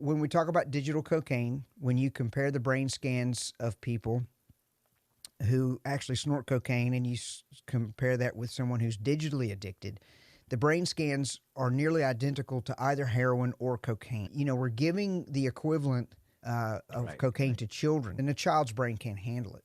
when we talk about digital cocaine, when you compare the brain scans of people who actually snort cocaine and you compare that with someone who's digitally addicted, the brain scans are nearly identical to either heroin or cocaine. We're giving the equivalent of cocaine to children, and a child's brain can't handle it.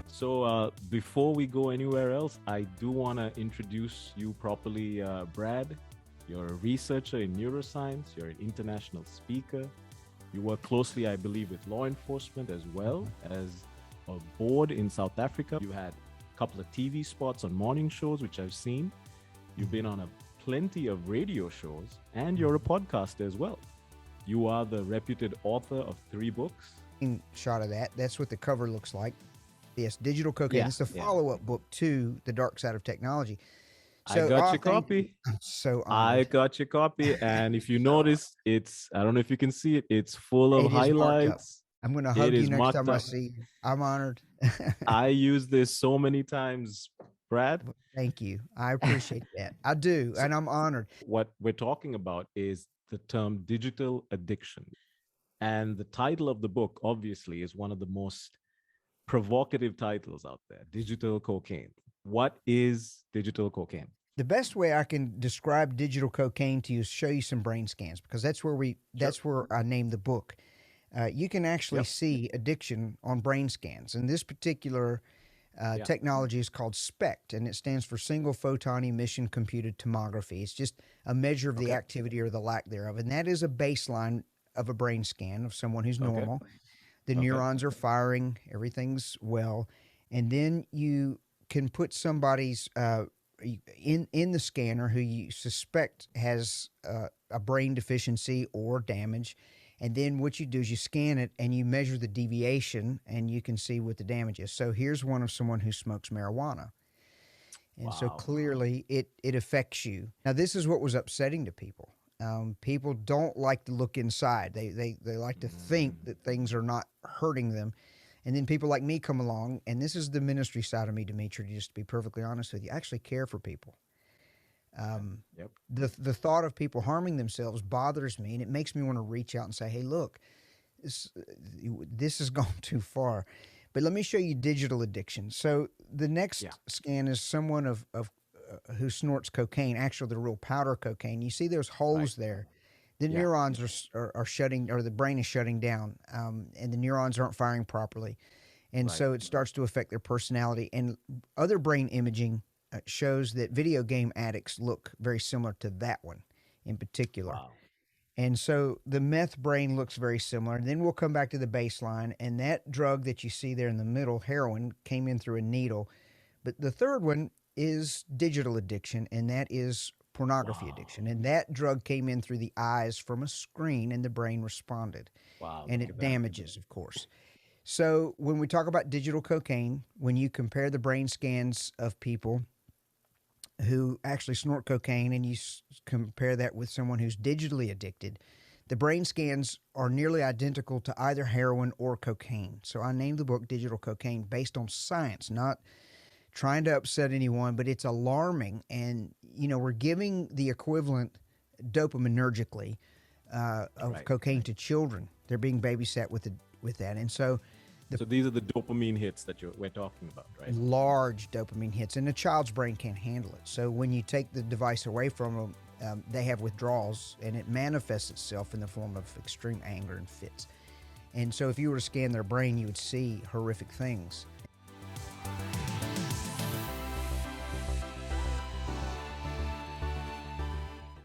So before we go anywhere else, I do want to introduce you properly, Brad. You're a researcher in neuroscience. You're an international speaker. You work closely, I believe, with law enforcement as well as a board in South Africa. You had a couple of TV spots on morning shows, which I've seen. You've been on plenty of radio shows, and you're a podcaster as well. You are the reputed author of 3 books. Shot of that. That's what the cover looks like. Yes, Digital Cocaine. It's the follow-up book to The Dark Side of Technology. So, I got your copy. I'm so honored. I got your copy. And if you notice, I don't know if you can see it, it's full of highlights. I'm going to hug you next time I see you. I'm honored. I use this so many times, Brad. Thank you. I appreciate that. I do, and I'm honored. What we're talking about is the term digital addiction. And the title of the book, obviously, is one of the most provocative titles out there, Digital Cocaine. What is digital cocaine? The best way I can describe digital cocaine to you is show you some brain scans, because that's where I named the book. You can actually see addiction on brain scans, and this particular technology is called SPECT, and it stands for Single Photon Emission Computed Tomography. It's just a measure of the activity or the lack thereof, and that is a baseline of a brain scan of someone who's normal. The neurons are firing, everything's well, and then you can put somebody's in the scanner who you suspect has a brain deficiency or damage, and then what you do is you scan it and you measure the deviation, and you can see what the damage is. So here's one of someone who smokes marijuana, and so clearly it affects you. Now this is what was upsetting to people. People don't like to look inside. They like to think that things are not hurting them. And then people like me come along, and this is the ministry side of me, Dimitri, just to be perfectly honest with you. I actually care for people. The thought of people harming themselves bothers me, and it makes me want to reach out and say, hey, look, this has gone too far. But let me show you digital addiction. So the next scan is someone of who snorts cocaine, actually the real powder cocaine. You see those holes there. The neurons are shutting, or the brain is shutting down, and the neurons aren't firing properly. And so it starts to affect their personality. And other brain imaging shows that video game addicts look very similar to that one in particular. Wow. And so the meth brain looks very similar. And then we'll come back to the baseline. And that drug that you see there in the middle, heroin, came in through a needle. But the third one is digital addiction, and that is pornography addiction. And that drug came in through the eyes from a screen, and the brain responded. Wow. And it damages, of course. So when we talk about digital cocaine, when you compare the brain scans of people who actually snort cocaine and you compare that with someone who's digitally addicted, the brain scans are nearly identical to either heroin or cocaine. So I named the book Digital Cocaine based on science, not trying to upset anyone, but it's alarming. And, we're giving the equivalent dopaminergically of cocaine to children. They're being babysat with that. And so these are the dopamine hits that we're talking about, right? Large dopamine hits, and a child's brain can't handle it. So when you take the device away from them, they have withdrawals, and it manifests itself in the form of extreme anger and fits. And so if you were to scan their brain, you would see horrific things.